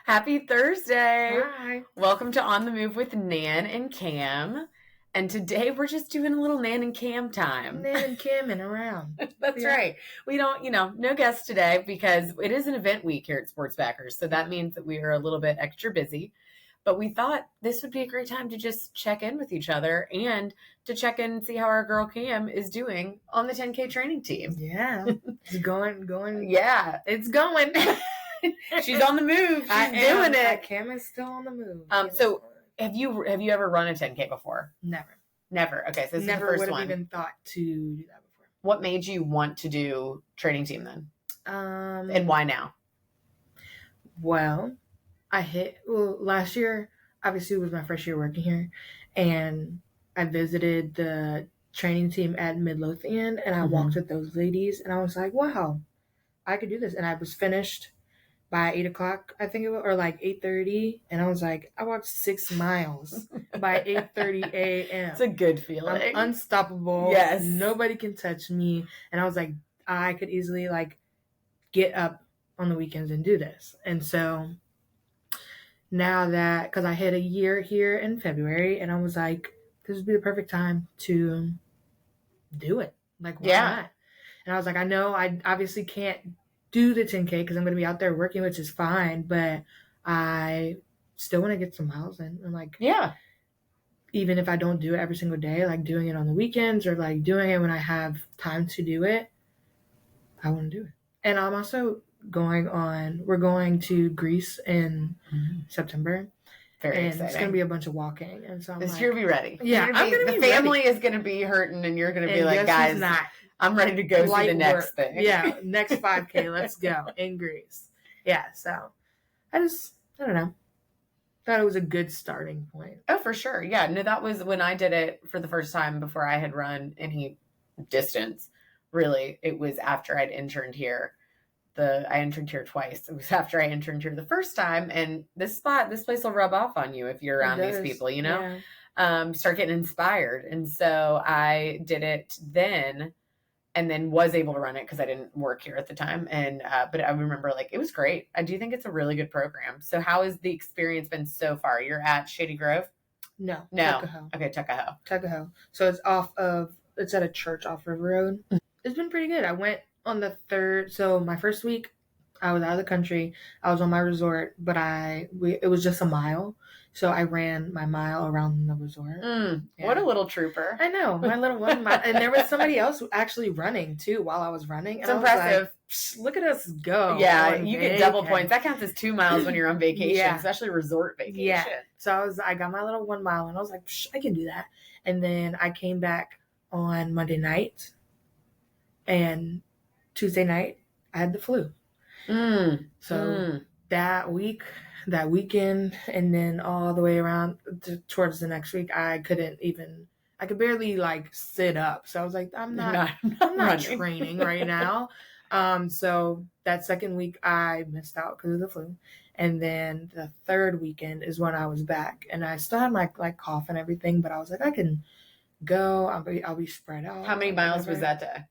Happy Thursday. Hi. Welcome to On the Move with Nan and Cam. And today we're just doing a little Nan and Cam time. Nan and Camming around. That's right. We don't, no guests today because it is an event week here at Sports Backers. So that means that we are a little bit extra busy. But we thought this would be a great time to just check in with each other and to check in and see how our girl Cam is doing on the 10K training team. Yeah. It's going. Yeah. It's going. She's on the move. She's doing it. Cam is still on the move. So have you ever run a 10K before? Never. Okay, so this Never is the first would one. Never even thought to do that before. What made you want to do training team then? And why now? Well, last year, obviously it was my first year working here, and I visited the training team at Midlothian, and I walked with those ladies, and I was like, wow, I could do this. And I was finished by 8 o'clock, I think it was, or like 8:30, and I was like, I walked 6 miles by 8:30 a.m. It's a good feeling. I'm unstoppable. Yes. Nobody can touch me. And I was like, I could easily get up on the weekends and do this. And so now that, because I hit a year here in February, and I was like, this would be the perfect time to do it. Why not? And I was like, I know I obviously can't do the 10K because I'm going to be out there working, which is fine, but I still want to get some miles in. And even if I don't do it every single day, doing it on the weekends or doing it when I have time to do it, I want to do it. And I'm also we're going to Greece in September. Very exciting. It's going to be a bunch of walking. And so this year, be ready. Yeah, I'm going to be the family is going to be hurting, and you're going to be like, guys, not. I'm ready to go see the next thing. Yeah, next 5K, let's go in Greece. Yeah, so I don't know. Thought it was a good starting point. Oh, for sure. Yeah, no, that was when I did it for the first time before I had run any distance. Really, it was after I'd interned here. I interned here twice. It was after I interned here the first time, and this place will rub off on you if you're around these people, Yeah. Start getting inspired. And so I did it then. And then was able to run it because I didn't work here at the time. And but I remember it was great. I do think it's a really good program. So how has the experience been so far? You're at Shady Grove? No. Tuckahoe. Okay, Tuckahoe. So it's at a church off River Road. It's been pretty good. I went on the 3rd. So my first week, I was out of the country. I was on my resort, but it was just a mile. So I ran my mile around the resort. Yeah. What a little trooper. I know, my little 1 mile. And there was somebody else actually running too while I was running. It's impressive. Look at us go. Yeah, you get double points. That counts as 2 miles when you're on vacation, especially resort vacation. Yeah. So I got my little 1 mile, and I was like, I can do that. And then I came back on Monday night, and Tuesday night I had the flu. That weekend, and then all the way around towards the next week, I could barely sit up. So I was like, I'm not training right now. So that second week I missed out because of the flu. And then the third weekend is when I was back, and I still had my cough and everything, but I was like, I can go. I'll be spread out. How many miles was that day?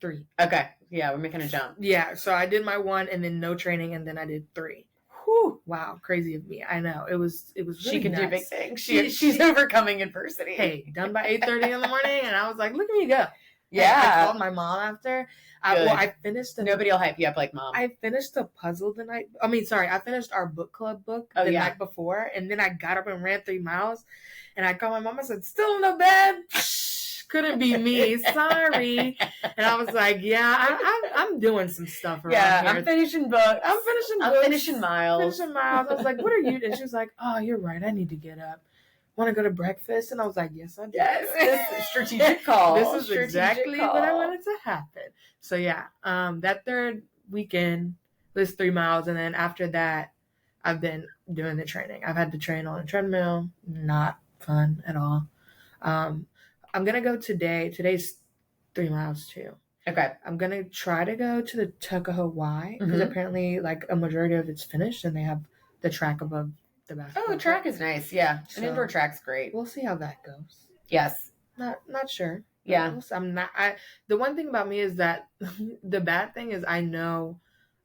3. Okay. Yeah, we're making a jump. Yeah. So I did my 1 and then no training, and then I did 3. Whew. Wow, crazy of me. I know. It was really She can nuts. do big things. She's overcoming adversity. Hey, done by 8:30 in the morning, and I was like, look at me go. Yeah. And I called my mom after. I finished Nobody will hype you up like mom. I finished the puzzle the night. I finished our book club book the night before, and then I got up and ran 3 miles, and I called my mom. I said, still in the bed? Couldn't be me. Sorry. And I was like, yeah, I'm doing some stuff around here. I'm finishing books. I'm finishing miles. I was like, what are you? And she was like, oh, you're right. I need to get up. Want to go to breakfast? And I was like, yes, I do. Yes. Strategic call. This is exactly what I wanted to happen. So yeah, that third weekend was 3 miles. And then after that, I've been doing the training. I've had to train on a treadmill. Not fun at all. I'm going to go today. Today's 3 miles too. Okay. I'm going to try to go to the Tuckahoe Y because apparently a majority of it's finished, and they have the track above the basketball. Oh, the track is nice. Yeah. So, an indoor track's great. We'll see how that goes. Yes. Not sure. Yeah. I'm not. The one thing about me is that the bad thing is I know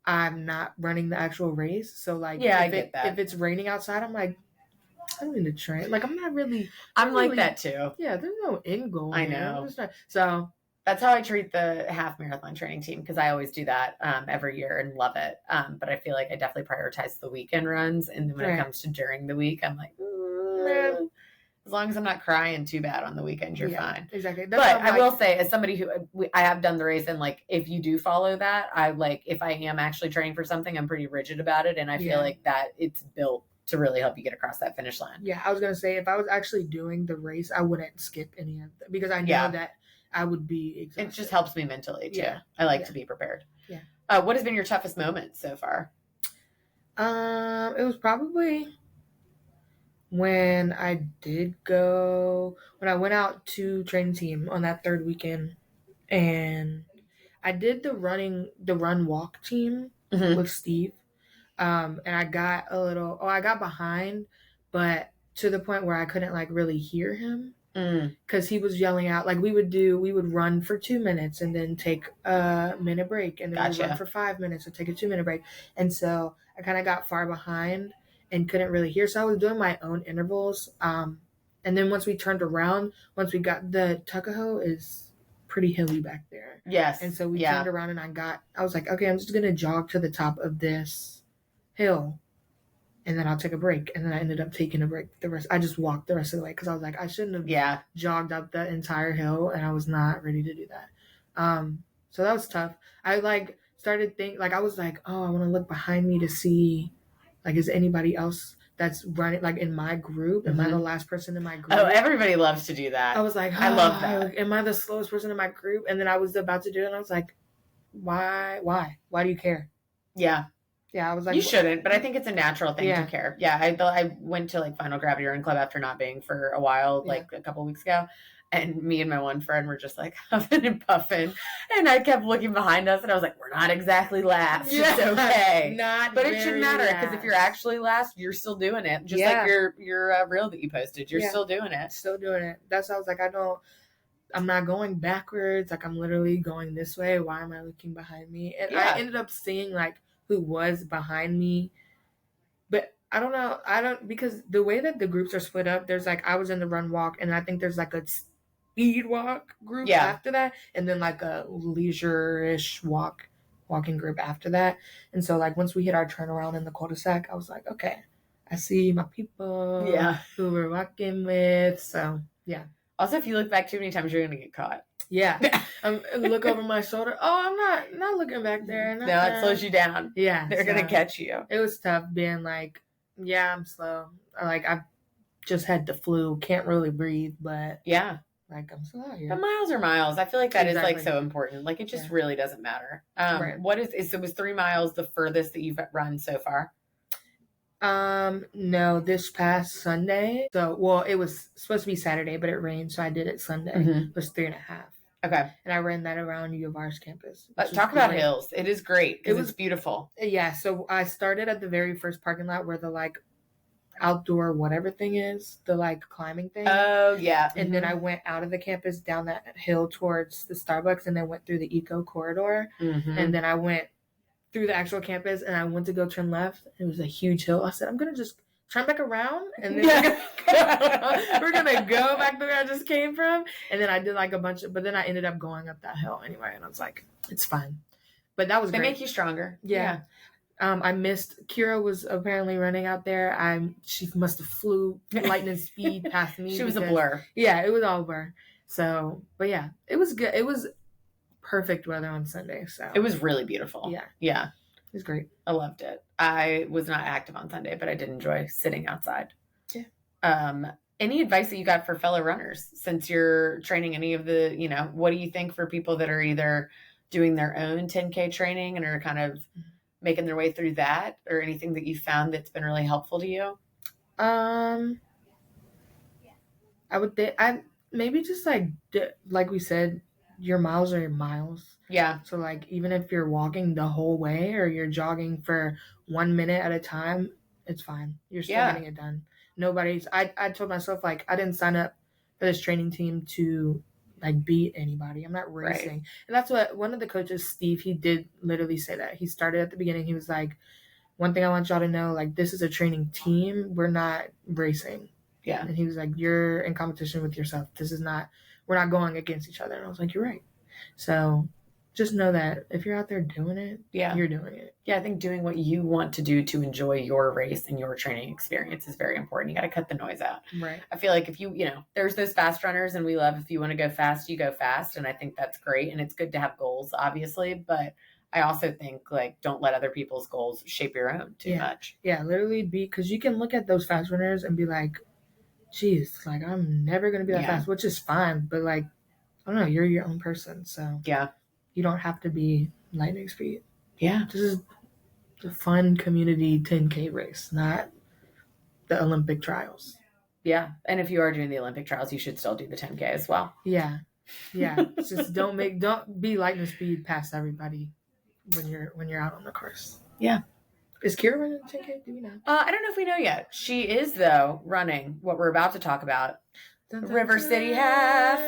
I'm not running the actual race. So like, Yeah, I if get that. if it's raining outside, I'm like, I don't need to train. Like, I'm not really. I'm like really, that too. Yeah, there's no end goal. I here. know. So That's how I treat the half marathon training team, because I always do that every year and love it. But I feel like I definitely prioritize the weekend runs, and then when it comes to during the week, I'm like, as long as I'm not crying too bad on the weekend, you're fine. Exactly. But I will say, as somebody who I have done the race, and like if you do follow that, I like if I am actually training for something, I'm pretty rigid about it, and I feel like that it's built to really help you get across that finish line. Yeah, I was gonna say if I was actually doing the race, I wouldn't skip any of that because I know that I would be exhausted. It just helps me mentally too. I like to be prepared. Yeah. What has been your toughest moment so far? It was probably when I went out to training team on that third weekend, and I did the run walk team with Steve. And I got I got behind, but to the point where I couldn't like really hear him because he was yelling out. Like we would run for 2 minutes and then take a minute break, and then we'd run for 5 minutes and take a 2-minute break. And so I kind of got far behind and couldn't really hear. So I was doing my own intervals. And then once we turned around, once we got the Tuckahoe is pretty hilly back there. Yes. And so we turned around and I was like, okay, I'm just gonna jog to the top of this hill, and then I'll take a break. And then I ended up taking a break. I just walked the rest of the way because I was like, I shouldn't have jogged up the entire hill, and I was not ready to do that. So that was tough. I like started I was like, oh, I want to look behind me to see, like, is anybody else that's running like in my group? Am I the last person in my group? Oh, everybody loves to do that. I was like, I love that. Am I the slowest person in my group? And then I was about to do it, and I was like, why do you care? Yeah, I was like, you shouldn't, but I think it's a natural thing to care. Yeah, I went to like Final Gravity Run Club after not being for a while, like a couple weeks ago, and me and my one friend were just like huffing and puffing, and I kept looking behind us, and I was like, we're not exactly last. Yeah, it's okay, but it shouldn't matter because if you're actually last, you're still doing it. Just like your reel that you posted, you're still doing it. Still doing it. That's why I was like, I'm not going backwards. Like, I'm literally going this way. Why am I looking behind me? And I ended up seeing like who was behind me, but I don't know. Because the way that the groups are split up, there's like I was in the run walk, and I think there's like a speed walk group after that, and then like a leisure-ish walking group after that. And so like once we hit our turnaround in the cul-de-sac, I was like, okay, I see my people who we're walking with. So yeah. Also, if you look back too many times, you're gonna get caught. Yeah. Look over my shoulder. Oh, I'm not looking back there. No, it slows you down. Yeah. They're gonna catch you. It was tough being like, yeah, I'm slow. Like I've just had the flu, can't really breathe, but like I'm slow here. But miles are miles. I feel like that is like so important. Like it just really doesn't matter. What is it was 3 miles the furthest that you've run so far? No, this past Sunday. So, well, it was supposed to be Saturday, but it rained, so I did it Sunday. It was 3.5. Okay. And I ran that around U of R's campus. Talk about hills. It is great because it's beautiful. Yeah. So I started at the very first parking lot where the like outdoor whatever thing is, the like climbing thing. Oh yeah. And then I went out of the campus down that hill towards the Starbucks, and then went through the eco corridor, and then I went through the actual campus, and I went to go turn left. It was a huge hill. I said, I'm gonna just turn back around, and then we're gonna go back to where I just came from. And then I did like a bunch of, but then I ended up going up that hill anyway, and I was like, it's fine. But that was great. They make you stronger. Yeah. I missed. Kira was apparently running out there. She must have flew lightning speed past me. She was a blur. Yeah, it was all a blur. So, but yeah, it was good. It was perfect weather on Sunday. So it was really beautiful. Yeah. It was great. I loved it. I was not active on Sunday, but I did enjoy sitting outside. Yeah. Any advice that you got for fellow runners since you're training any of the, what do you think for people that are either doing their own 10K training and are kind of making their way through that, or anything that you found that's been really helpful to you? I would think maybe just like we said, your miles are your miles. Yeah. So like even if you're walking the whole way or you're jogging for 1 minute at a time, it's fine. You're still getting it done. I told myself like I didn't sign up for this training team to like beat anybody. I'm not racing. Right. And that's what one of the coaches, Steve, he did literally say that. He started at the beginning. He was like, one thing I want y'all to know, like, this is a training team. We're not racing. Yeah. And he was like, you're in competition with yourself. This is not, we're not going against each other. And I was like, you're right. So just know that if you're out there doing it, Yeah. you're doing it. Yeah, I think doing what you want to do to enjoy your race and your training experience is very important. You got to cut the noise out. Right. I feel like if you know, there's those fast runners, and we love if you want to go fast, you go fast. And I think that's great. And it's good to have goals, obviously. But I also think, like, don't let other people's goals shape your own too much. Yeah, literally because you can look at those fast runners and be like, geez, like, I'm never going to be that fast, which is fine. But, like, I don't know, you're your own person. So you don't have to be lightning speed. Yeah. This is a fun community 10K race, not the Olympic trials. Yeah. And if you are doing the Olympic trials, you should still do the 10K as well. Yeah. Just don't be lightning speed past everybody when you're out on the course. Yeah. Is Kira running 10K? Do we know? I don't know if we know yet. She is, though, running what we're about to talk about. River City Half.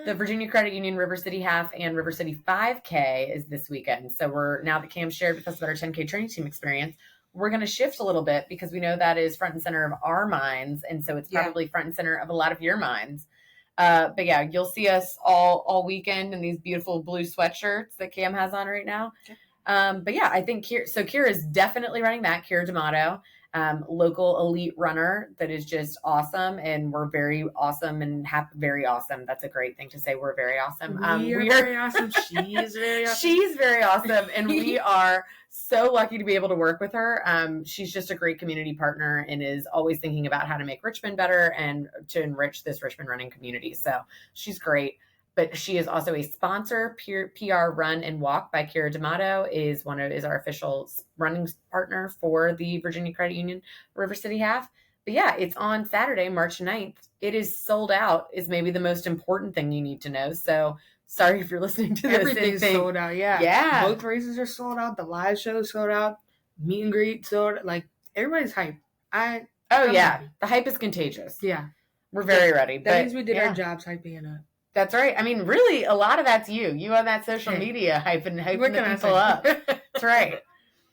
The Virginia Credit Union River City Half and River City 5K is this weekend. So now that Cam shared with us about our 10K training team experience, we're going to shift a little bit because we know that is front and center of our minds. And so it's probably front and center of a lot of your minds. But yeah, you'll see us all weekend in these beautiful blue sweatshirts that Cam has on right now. Okay. But yeah, I think Kira is definitely running that. Kira D'Amato, local elite runner that is just awesome, and we're very awesome and very awesome. That's a great thing to say. We're very awesome. We are very awesome. She's very awesome. She's very awesome, and we are so lucky to be able to work with her. She's just a great community partner and is always thinking about how to make Richmond better and to enrich this Richmond running community. So she's great. But she is also a sponsor. PR Run and Walk by Kira D'Amato is our official running partner for the Virginia Credit Union River City Half. But yeah, it's on Saturday, March 9th. It is sold out, is maybe the most important thing you need to know. So sorry if you're listening to this. Everything's sold out, Yeah. Both races are sold out. The live show is sold out. Meet and greet sold out. Like, everybody's hyped. I'm happy. The hype is contagious. Yeah. We're very ready. That means we did our jobs hyping it up. That's right. I mean, really, a lot of that's you. You on that social media hyping the people up. That's right.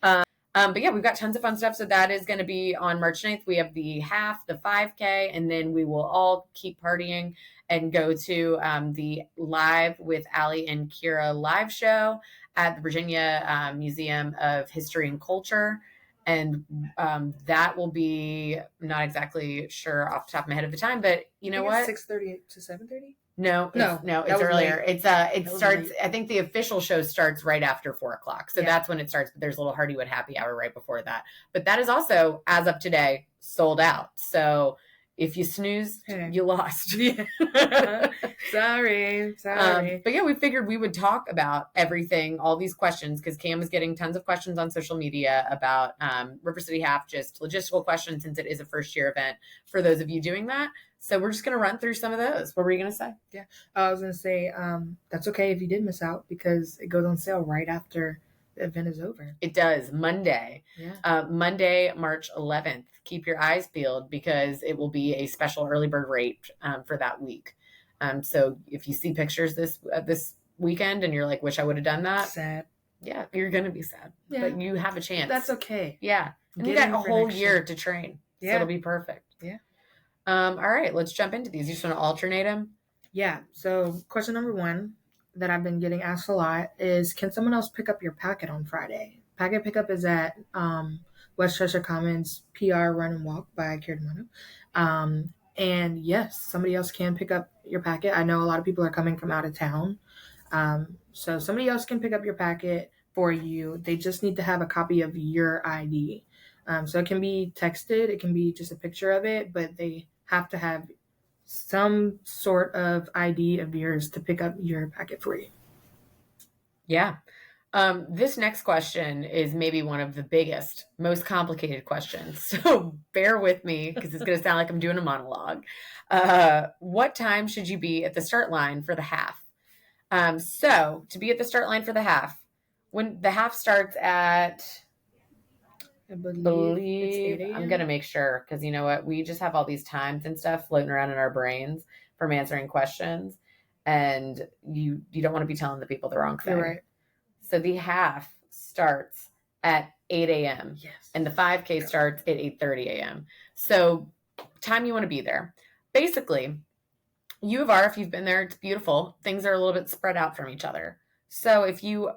But yeah, we've got tons of fun stuff. So that is going to be on March 9th. We have the half, the 5K, and then we will all keep partying and go to the Live with Allie and Kira live show at the Virginia Museum of History and Culture. And that will be, I'm not exactly sure off the top of my head of the time, but you know what? 6:30 to 7:30? No, it's earlier. Late. It starts, I think the official show starts right after 4:00. So that's when it starts. But there's a little Hardywood happy hour right before that. But that is also, as of today, sold out. So if you snooze, you lost. Sorry. But yeah, we figured we would talk about everything, all these questions, because Cam is getting tons of questions on social media about River City Half, just logistical questions, since it is a first year event for those of you doing that. So we're just going to run through some of those. What were you going to say? Yeah, I was going to say that's okay if you did miss out, because it goes on sale right after the event is over. It does. Monday. Yeah. Monday, March 11th. Keep your eyes peeled, because it will be a special early bird rate for that week. So if you see pictures this weekend and you're like, wish I would have done that. Sad. Yeah, you're going to be sad. Yeah. But you have a chance. That's okay. Yeah. And you got a whole year to train. Yeah. So it'll be perfect. Yeah. All right, let's jump into these. You just want to alternate them? Yeah. So question number 1 that I've been getting asked a lot is, can someone else pick up your packet on Friday? Packet pickup is at West Cheshire Commons PR Run and Walk by Kira D'Amato. And yes, somebody else can pick up your packet. I know a lot of people are coming from out of town. So somebody else can pick up your packet for you. They just need to have a copy of your ID. So it can be texted. It can be just a picture of it, but they have to have some sort of ID of yours to pick up your packet for you. Yeah. This next question is maybe one of the biggest, most complicated questions. So bear with me, because it's going to sound like I'm doing a monologue. What time should you be at the start line for the half? So to be at the start line for the half, when the half starts at, I believe I'm going to make sure, because you know what? We just have all these times and stuff floating around in our brains from answering questions. and you don't want to be telling the people the wrong thing. You're right. So the half starts at 8 a.m. Yes. and the 5K starts at 8:30 a.m. So time you want to be there. Basically, U of R, if you've been there, it's beautiful. Things are a little bit spread out from each other. So if you,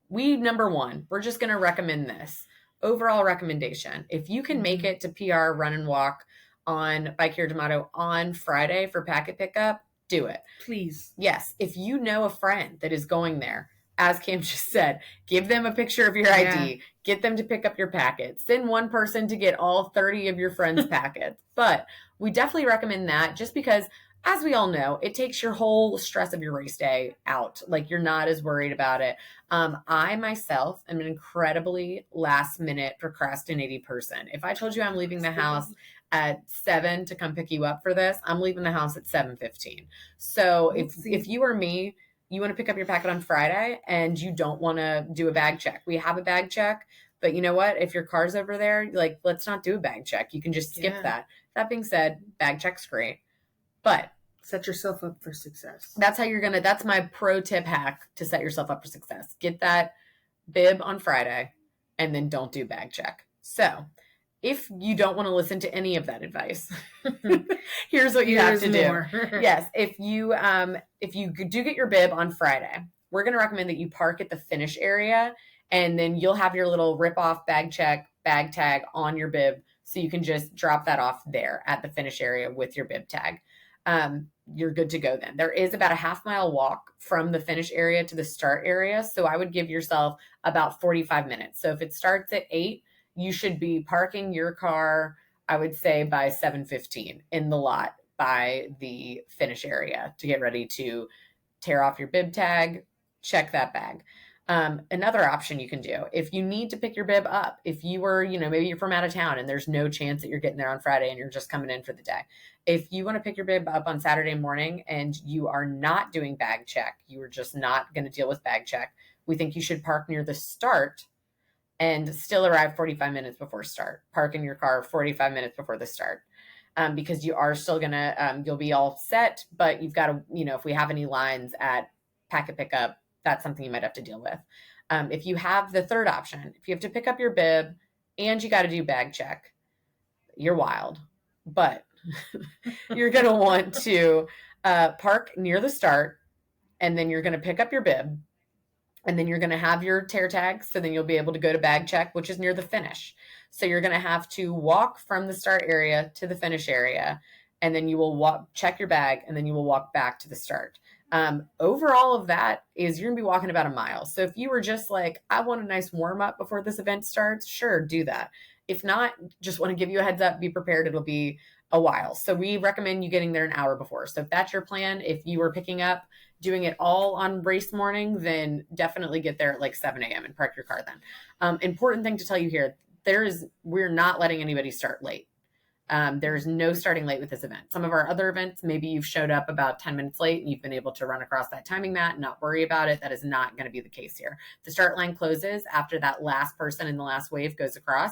number one, we're just going to recommend this. Overall recommendation. If you can make it to PR Run and Walk on Bike Here D'Amato on Friday for packet pickup, do it. Please. Yes. If you know a friend that is going there, as Cam just said, give them a picture of your ID, get them to pick up your packets, send one person to get all 30 of your friends' packets. But we definitely recommend that just because, as we all know, it takes your whole stress of your race day out. Like, you're not as worried about it. I myself am an incredibly last minute procrastinating person. If I told you I'm leaving the house at 7 to come pick you up for this, I'm leaving the house at 7:15. So if you or me, you want to pick up your packet on Friday and you don't want to do a bag check, we have a bag check. But you know what? If your car's over there, like, let's not do a bag check. You can just skip that. That being said, bag check's great. But set yourself up for success. That's my pro tip hack to set yourself up for success. Get that bib on Friday and then don't do bag check. So if you don't want to listen to any of that advice, here's what you have to do. Yes. If you do get your bib on Friday, we're going to recommend that you park at the finish area, and then you'll have your little rip off bag check bag tag on your bib. So you can just drop that off there at the finish area with your bib tag. You're good to go then. There is about a half-mile walk from the finish area to the start area. So I would give yourself about 45 minutes. So if it starts at 8, you should be parking your car, I would say, by 7:15 in the lot by the finish area to get ready to tear off your bib tag, check that bag. Another option you can do, if you need to pick your bib up, if you were, maybe you're from out of town and there's no chance that you're getting there on Friday and you're just coming in for the day. If you want to pick your bib up on Saturday morning and you are not doing bag check, you are just not going to deal with bag check, we think you should park near the start and still arrive 45 minutes before start. Park in your car 45 minutes before the start. Because you are still going to, you'll be all set, but you've got to, if we have any lines at packet pickup, that's something you might have to deal with. If you have the third option, if you have to pick up your bib and you got to do bag check, you're wild. But you're going to want to park near the start, and then you're going to pick up your bib, and then you're going to have your tear tag. So then you'll be able to go to bag check, which is near the finish. So you're going to have to walk from the start area to the finish area, and then you will check your bag, and then you will walk back to the start. Overall of that is you're gonna be walking about a mile. So if you were just like, I want a nice warm up before this event starts, sure, do that. If not, just want to give you a heads up, be prepared. It'll be a while. So we recommend you getting there an hour before. So if that's your plan, if you were picking up, doing it all on race morning, then definitely get there at like 7 a.m. and park your car then. Important thing to tell you here, we're not letting anybody start late. There's no starting late with this event. Some of our other events, maybe you've showed up about 10 minutes late and you've been able to run across that timing mat and not worry about it. That is not going to be the case here. The start line closes after that last person in the last wave goes across,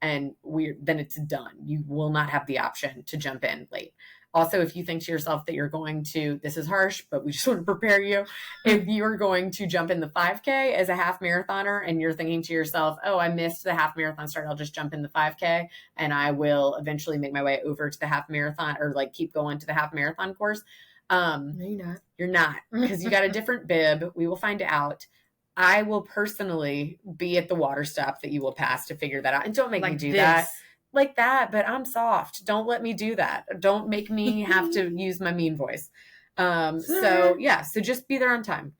and then it's done. You will not have the option to jump in late. Also, if you think to yourself that you're going to, this is harsh, but we just want to prepare you. If you're going to jump in the 5K as a half marathoner and you're thinking to yourself, oh, I missed the half marathon start, I'll just jump in the 5K and I will eventually make my way over to the half marathon, or like keep going to the half marathon course. No, you're not. You're not, because you got a different bib. We will find out. I will personally be at the water stop that you will pass to figure that out. And don't make me do that. Like that, but I'm soft. Don't let me do that. Don't make me have to use my mean voice. So just be there on time.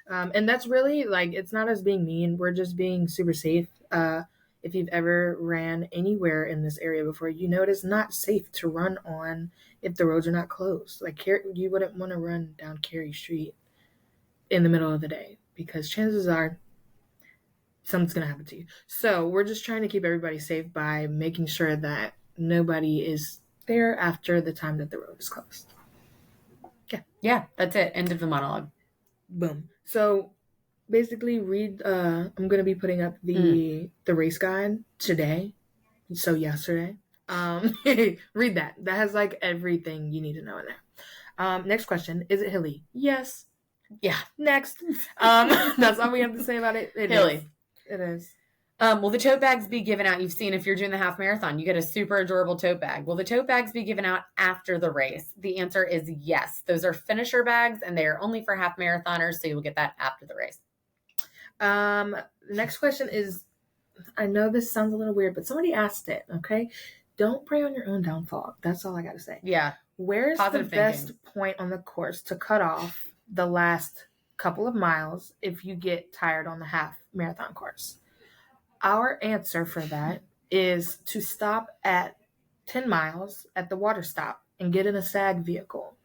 And that's really, like, it's not us being mean. We're just being super safe. If you've ever ran anywhere in this area before, you know it is not safe to run on if the roads are not closed. Like, you wouldn't want to run down Cary Street in the middle of the day, because chances are something's going to happen to you. So we're just trying to keep everybody safe by making sure that nobody is there after the time that the road is closed. Yeah, that's it. End of the monologue. Boom. So basically I'm going to be putting up the race guide today. So yesterday. Read that. That has like everything you need to know in there. Next question. Is it hilly? Yes. Yeah. Next. That's all we have to say about it. Hilly. It is. Will the tote bags be given out? You've seen if you're doing the half marathon, you get a super adorable tote bag. Will the tote bags be given out after the race? The answer is yes. Those are finisher bags and they are only for half marathoners. So you will get that after the race. The next question is, I know this sounds a little weird, but somebody asked it. Okay. Don't pray on your own downfall. That's all I got to say. Yeah. Where's Positive the best thinking. point on the course to cut off the last couple of miles if you get tired on the half marathon course? Our answer for that is to stop at 10 miles at the water stop and get in a SAG vehicle.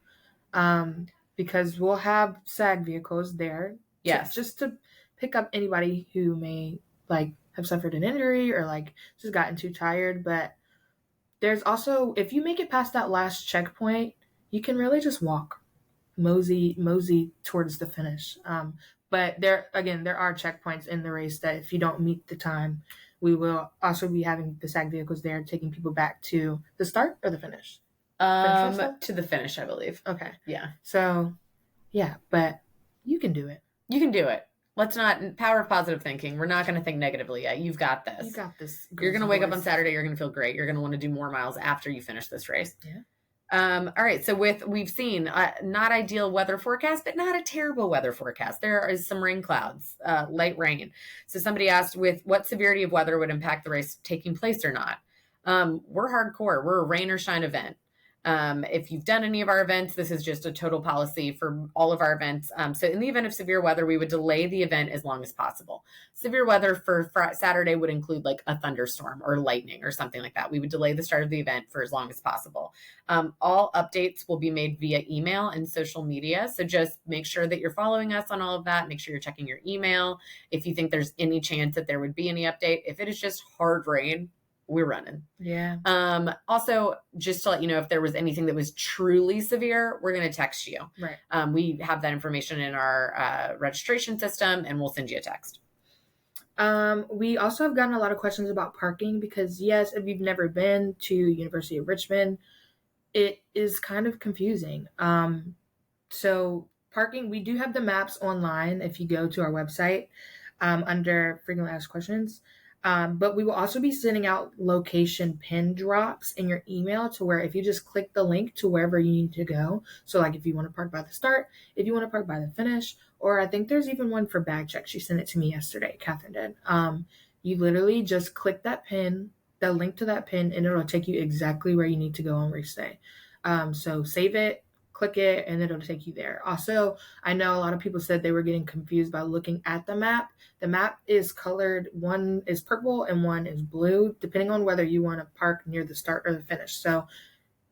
Because we'll have SAG vehicles there. Yes. Just to pick up anybody who may like have suffered an injury or like just gotten too tired. But there's also, if you make it past that last checkpoint, you can really just walk, mosey towards the finish. But there are checkpoints in the race that if you don't meet the time, we will also be having the SAG vehicles there taking people back to the start or the finish. To the finish, I believe. Okay. Yeah. So, yeah, but you can do it. You can do it. Let's not, power of positive thinking. We're not going to think negatively yet. You've got this. You got this. You're going to wake up on Saturday. You're going to feel great. You're going to want to do more miles after you finish this race. Yeah. All right. So we've seen not ideal weather forecast, but not a terrible weather forecast. There is some rain clouds, light rain. So somebody asked with what severity of weather would impact the race taking place or not. We're hardcore. We're a rain or shine event. If you've done any of our events, this is just a total policy for all of our events. So in the event of severe weather, we would delay the event as long as possible. Severe weather for Saturday would include like a thunderstorm or lightning or something like that. We would delay the start of the event for as long as possible. All updates will be made via email and social media. So just make sure that you're following us on all of that. Make sure you're checking your email. If you think there's any chance that there would be any update, if it is just hard rain, we're running. Yeah. Also, just to let you know, if there was anything that was truly severe, we're going to text you. Right. We have that information in our registration system, and we'll send you a text. We also have gotten a lot of questions about parking because, yes, if you've never been to University of Richmond, it is kind of confusing. So parking, we do have the maps online if you go to our website under frequently asked questions. But we will also be sending out location pin drops in your email to where if you just click the link to wherever you need to go. So like if you want to park by the start, if you want to park by the finish, or I think there's even one for bag check. She sent it to me yesterday, Catherine did. You literally just click that pin, the link to that pin, and it'll take you exactly where you need to go on race day. So save it, click it, and it'll take you there. Also, I know a lot of people said they were getting confused by looking at the map. The map is colored. One is purple and one is blue, depending on whether you want to park near the start or the finish. So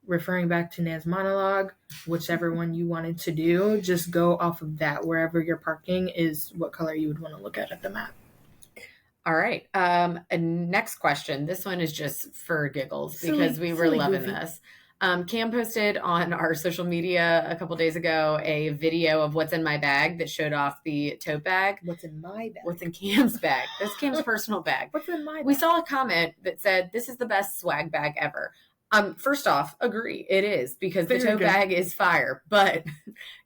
referring back to Nan's monologue, whichever one you wanted to do, just go off of that. Wherever you're parking is what color you would want to look at the map. All right. Next question. This one is just for giggles because we were loving this. Cam posted on our social media a couple days ago a video of what's in my bag that showed off the tote bag. What's in my bag? What's in Cam's bag? That's Cam's personal bag. What's in my bag? We saw a comment that said, this is the best swag bag ever. First off, agree. It is because the tote bag is fire, but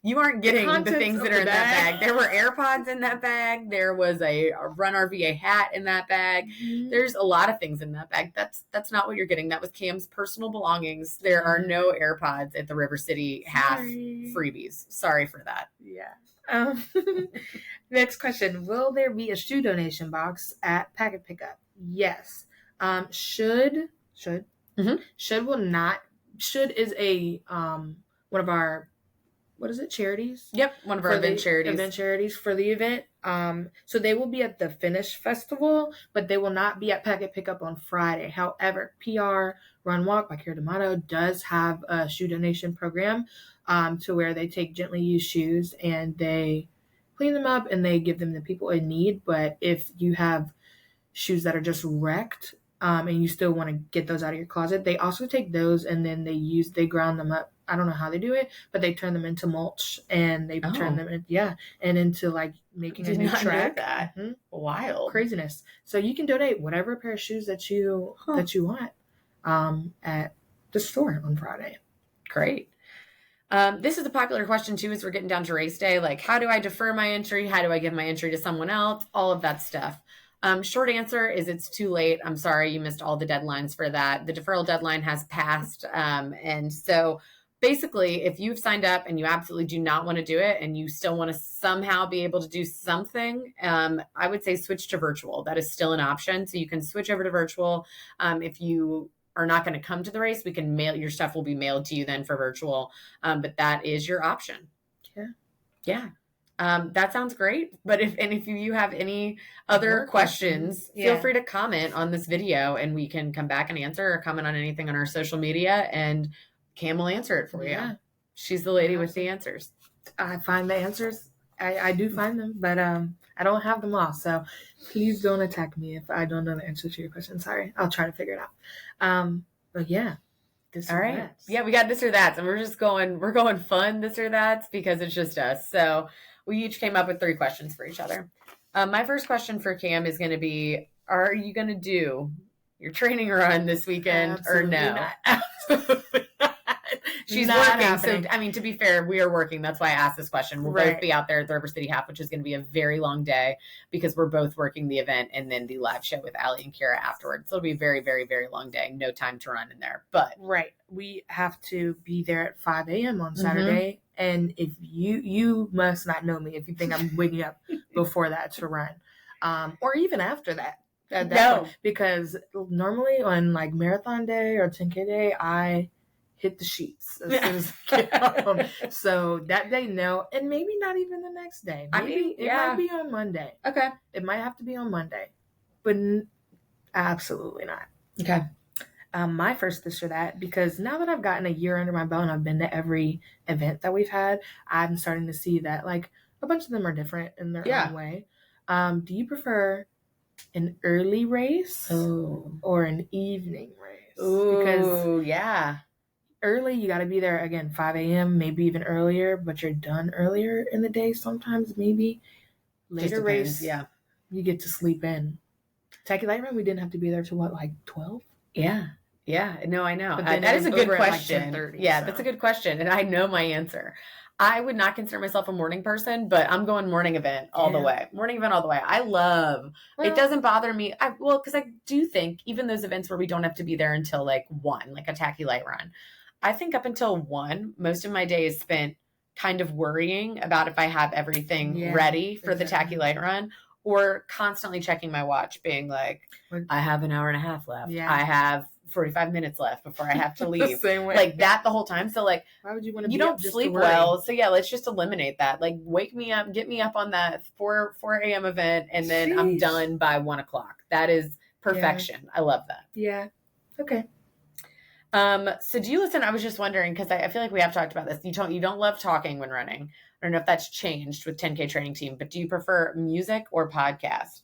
you aren't getting the things that are in that bag. There were AirPods in that bag. There was a Run RVA hat in that bag. Mm-hmm. There's a lot of things in that bag. That's not what you're getting. That was Cam's personal belongings. There are no AirPods at the River City half freebies. Sorry for that. Yeah. Next question. Will there be a shoe donation box at packet pickup? Yes. Should Mm-hmm. Should is a one of our, what is it, charities? Yep, one of our event charities for the event. So they will be at the Finish Festival, but they will not be at packet pickup on Friday. However, PR Run Walk by Kira D'Amato does have a shoe donation program to where they take gently used shoes and they clean them up and they give them to people in need. But if you have shoes that are just wrecked, and you still want to get those out of your closet, they also take those and then they ground them up. I don't know how they do it, but they turn them into mulch and they turn them and into like making a new track. That. Mm-hmm. Wild craziness. So you can donate whatever pair of shoes that you want at the store on Friday. Great. This is a popular question too, as we're getting down to race day. Like, how do I defer my entry? How do I give my entry to someone else? All of that stuff. Short answer is it's too late. I'm sorry, you missed all the deadlines for that. The deferral deadline has passed. And so basically, if you've signed up and you absolutely do not want to do it and you still want to somehow be able to do something, I would say switch to virtual. That is still an option. So you can switch over to virtual. If you are not going to come to the race, we can mail your stuff will be mailed to you then for virtual. But that is your option. Yeah. Yeah. That sounds great. But if you have any other questions, feel free to comment on this video and we can come back and answer, or comment on anything on our social media and Cam will answer it for you. She's the lady with the answers. I find the answers. I do find them, but I don't have them all. So please don't attack me if I don't know the answer to your question. Sorry. I'll try to figure it out. But yeah. All right. That's. Yeah, we got this or that. And we're going fun this or that's because it's just us. So we each came up with 3 questions for each other. My first question for Cam is going to be, are you going to do your training run this weekend or no? Not. Absolutely not. She's not working. Happening. So, I mean, to be fair, we are working. That's why I asked this question. We'll both be out there at the River City Half, which is going to be a very long day because we're both working the event and then the live show with Allie and Kira afterwards. So it'll be a very, very, very long day. No time to run in there. But we have to be there at 5 a.m. on Saturday. Mm-hmm. And if you must not know me if you think I'm waking up before that to run, or even after that. No, because normally on like marathon day or 10K day, I hit the sheets as soon as I get home. So that day, no. And maybe not even the next day. Maybe it might be on Monday. Okay. It might have to be on Monday. But absolutely not. Okay. My first this or that, because now that I've gotten a year under my belt and I've been to every event that we've had, I'm starting to see that like a bunch of them are different in their own way. Do you prefer an early race or an evening race? Because early, you got to be there, again, 5 a.m., maybe even earlier, but you're done earlier in the day sometimes, maybe. Later race, you get to sleep in. Tacky Light Run, we didn't have to be there till what, like 12? Yeah. No, I know. That is a good question. Like that's a good question, and I know my answer. I would not consider myself a morning person, but I'm going morning event all the way. Morning event all the way. It doesn't bother me. Because I do think even those events where we don't have to be there until like 1, like a Tacky Light Run, I think up until 1, most of my day is spent kind of worrying about if I have everything ready for the Tacky Light Run, or constantly checking my watch, being like, I have an hour and a half left. Yeah. I have 45 minutes left before I have to leave. Same way. Like that the whole time. So like, why would you want to? You don't sleep well. So let's just eliminate that. Like, wake me up, get me up on that 4 a.m. event, and then I'm done by 1 o'clock. That is perfection. Yeah. I love that. Yeah. Okay. So do you listen? I was just wondering, because I feel like we have talked about this. You don't love talking when running. I don't know if that's changed with 10K training team, but do you prefer music or podcast?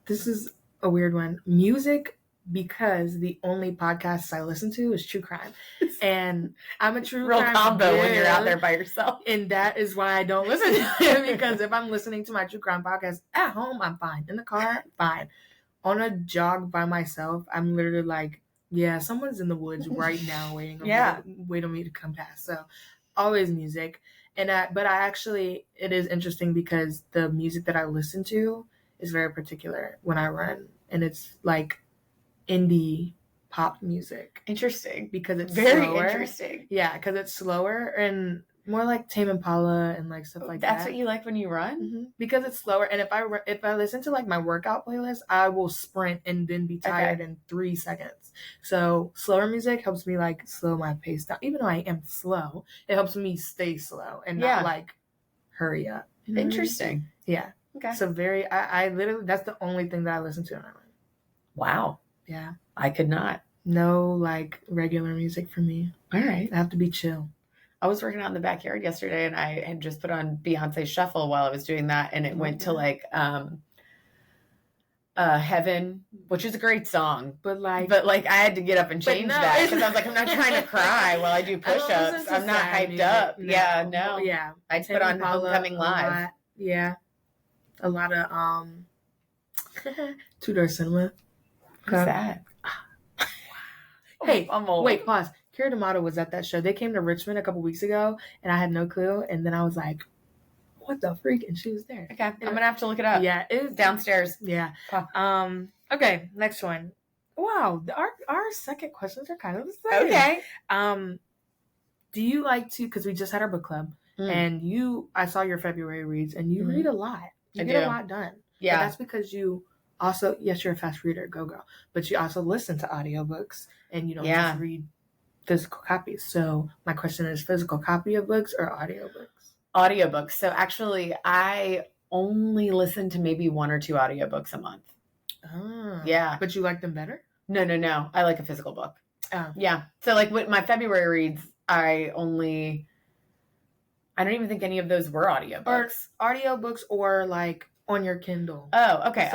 This is a weird one. Music, because the only podcasts I listen to is true crime. And I'm a true crime combo when you're out there by yourself. And that is why I don't listen to it, because if I'm listening to my true crime podcast at home, I'm fine. In the car, fine. On a jog by myself, I'm literally like, someone's in the woods right now waiting on me to come past. So always music. And it is interesting because the music that I listen to is very particular when I run, and it's like indie pop music. Interesting. Because it's very slower. Interesting. Yeah, because it's slower and more like Tame Impala and like stuff like that. That's what you like when you run? Mm-hmm. Because it's slower. And if I listen to like my workout playlist, I will sprint and then be tired in 3 seconds. So slower music helps me like slow my pace down. Even though I am slow, it helps me stay slow and not like hurry up. You know? Interesting. Yeah. Okay. So I literally, that's the only thing that I listen to when I run. Wow. Yeah. I could not. No like regular music for me. All right. I have to be chill. I was working out in the backyard yesterday and I had just put on Beyonce Shuffle while I was doing that. And it went to like, Heaven, which is a great song, but like I had to get up and change that because I was like, I'm not trying to cry while I do push-ups. I'm not hyped up. No. Yeah. I put on Homecoming Live. A lot of Two Door Cinema. What's that? Hey, wait, pause. Kira D'Amato was at that show. They came to Richmond a couple weeks ago, and I had no clue. And then I was like, "What the freak?" And she was there. Okay, I'm gonna have to look it up. Yeah, it's downstairs. Yeah. Okay, next one. Wow, our second questions are kind of the same. Okay. Do you like to? Because we just had our book club, and I saw your February reads, and you read a lot. You get a lot done. Yeah, but that's because you also, yes, you're a fast reader, go girl, but you also listen to audiobooks, and you don't just read physical copies. So my question is, physical copy of books or audiobooks? Audiobooks. So actually, I only listen to maybe 1 or 2 audiobooks a month. Oh. Yeah. But you like them better? No. I like a physical book. Oh. Yeah. So like with my February reads, I don't even think any of those were audiobooks. Or like on your Kindle. Oh, okay.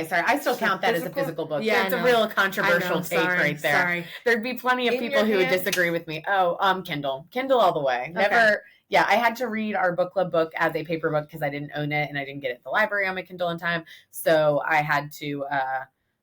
Sorry. I still count that as a physical book. Yeah, it's a real controversial take right there. Sorry. There'd be plenty of people who would disagree with me. Oh, Kindle all the way. Never. Yeah, I had to read our book club book as a paper book because I didn't own it and I didn't get it at the library on my Kindle in time. So I had to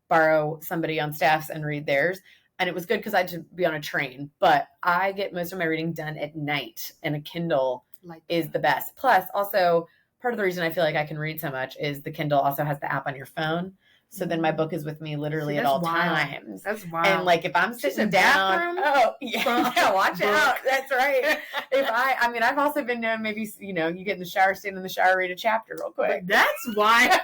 borrow somebody on staff's and read theirs. And it was good because I had to be on a train. But I get most of my reading done at night, and a Kindle is the best. Plus, also, part of the reason I feel like I can read so much is the Kindle also has the app on your phone. So then my book is with me literally at all times. That's wild. And like if I'm sitting down, watch out. That's right. I've also been known maybe, you get in the shower, stand in the shower, read a chapter real quick. That's wild.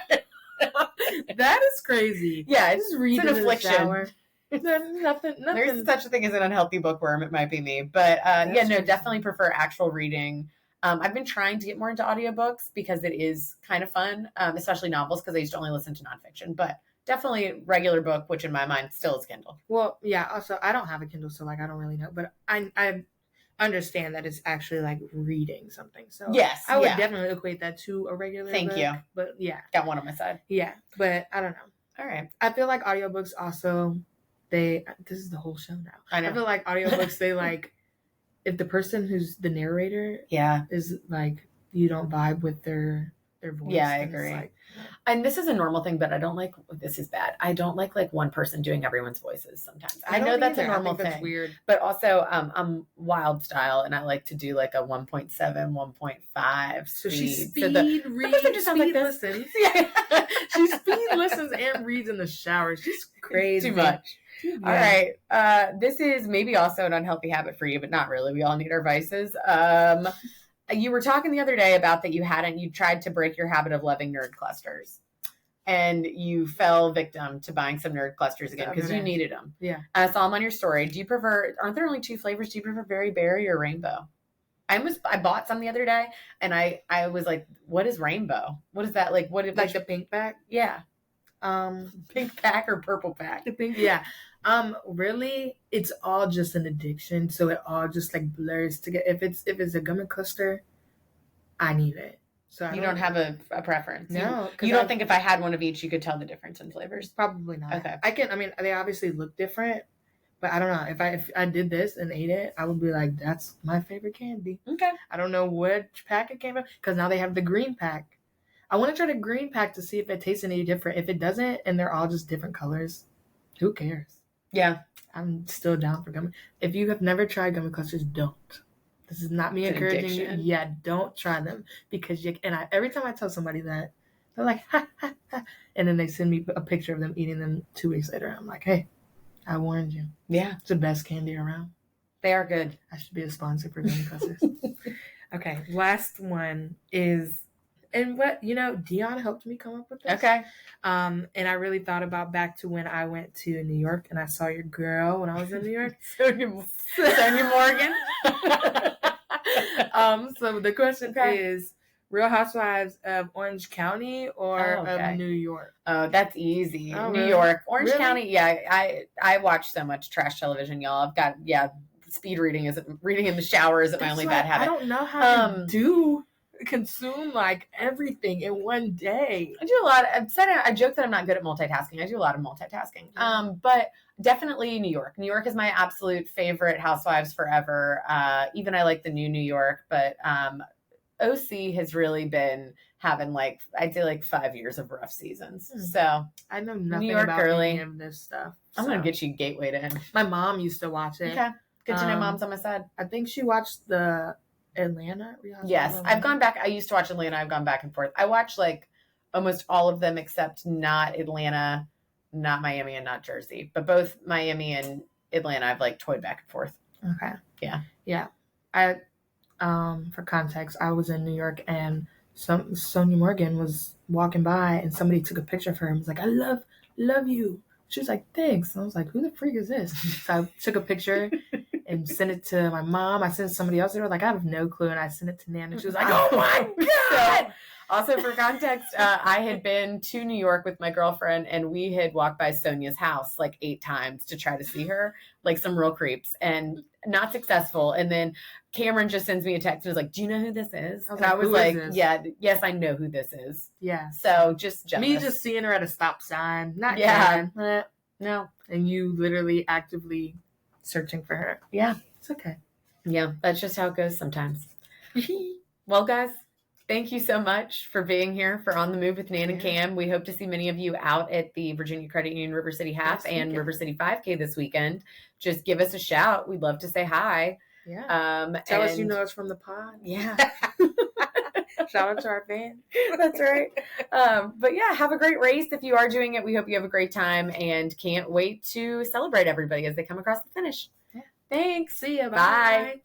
That is crazy. Yeah, it's an affliction. Nothing. There's such a thing as an unhealthy bookworm. It might be me, but definitely prefer actual reading. I've been trying to get more into audiobooks because it is kind of fun, especially novels, because I used to only listen to nonfiction, but definitely regular book, which in my mind still is Kindle. Well, yeah, also I don't have a Kindle, so I don't really know, but I understand that it's actually like reading something. So yes, I would definitely equate that to a regular book. Thank you. But yeah. Got one on my side. Yeah, but I don't know. All right. I feel like audiobooks also, this is the whole show now. I know. I feel like audiobooks, they like, if the person who's the narrator is like, you don't vibe with their voice. Yeah, I agree. And this is a normal thing, but I don't like, this is bad. I don't like one person doing everyone's voices sometimes. I know that's a normal thing. That's weird. But also, I'm wild style, and I like to do like a 1.7, 1.5 So she listens. Yeah. She speed listens and reads in the shower. She's crazy. Too much. Yeah. All right. This is maybe also an unhealthy habit for you, but not really. We all need our vices. You were talking the other day about that you tried to break your habit of loving nerd clusters, and you fell victim to buying some nerd clusters again because you needed them. Yeah. I saw them on your story. Aren't there only 2 flavors? Do you prefer berry berry or rainbow? I bought some the other day, and I was like, what is rainbow? What is that? Like, what if like the pink pack? Yeah. Pink pack or purple pack? The pink, yeah. Really, it's all just an addiction, so it all just like blurs together. If it's a gummy cluster, I need it. So you don't have a preference. No, you don't think if I had one of each, you could tell the difference in flavors? Probably not. Okay. They obviously look different, but I don't know. If I did this and ate it, I would be like, that's my favorite candy. Okay. I don't know which pack it came from, because now they have the green pack. I want to try the green pack to see if it tastes any different. If it doesn't, and they're all just different colors, who cares? Yeah. I'm still down for gummy. If you have never tried gummy clusters, don't. This is not me encouraging you. Yeah, don't try them, because every time I tell somebody that, they're like, ha, ha, ha, and then they send me a picture of them eating them 2 weeks later. I'm like, hey, I warned you. Yeah. It's the best candy around. They are good. I should be a sponsor for gummy clusters. Okay, last one is, and Dion helped me come up with this. Okay. And I really thought about back to when I went to New York and I saw your girl when I was in New York. Sonia Morgan. So the question is, Real Housewives of Orange County or of New York? Oh, that's easy. Oh, New really? York. Orange Really? County, yeah. I watch so much trash television, y'all. I've got, speed reading reading in the shower isn't my only bad habit. I don't know how to consume like everything in one day. I do a lot. I joke that I'm not good at multitasking. I do a lot of multitasking. Yeah. But definitely New York. New York is my absolute favorite Housewives forever. Even I like the new New York, but OC has really been having I'd say 5 years of rough seasons. So I know nothing New York about girly. any of this stuff. I'm gonna get you gateway in. My mom used to watch it. Okay. Good to know mom's on my side. I think she watched the Atlanta. Yes, I've gone back. I used to watch Atlanta. I've gone back and forth. I watch like almost all of them except not Atlanta, not Miami, and not Jersey. But both Miami and Atlanta, I've like toyed back and forth. Okay. Yeah. Yeah. I for context, I was in New York and Sonia Morgan was walking by and somebody took a picture of her and was like, I love you. She was like, thanks. And I was like, who the freak is this? So I took a picture and sent it to my mom. I sent it to somebody else. They were like, I have no clue. And I sent it to Nan and she was like, oh my God. Also, for context, I had been to New York with my girlfriend and we had walked by Sonia's house like 8 times to try to see her, like some real creeps, and not successful. And then Cameron just sends me a text and was like, do you know who this is? I was like, yeah, yes, I know who this is. Yeah. So just jealous. Me just seeing her at a stop sign. Not no. And you literally actively searching for her. Yeah. It's okay. Yeah, that's just how it goes sometimes. Well, guys, thank you so much for being here for On the Move with Nan and Cam. We hope to see many of you out at the Virginia Credit Union River City Half and River City 5K this weekend. Just give us a shout. We'd love to say hi. Yeah. Tell us you know us from the pod. Yeah. Shout out to our fans. That's right. But yeah, have a great race. If you are doing it, we hope you have a great time and can't wait to celebrate everybody as they come across the finish. Yeah. Thanks. See ya. Bye. Bye.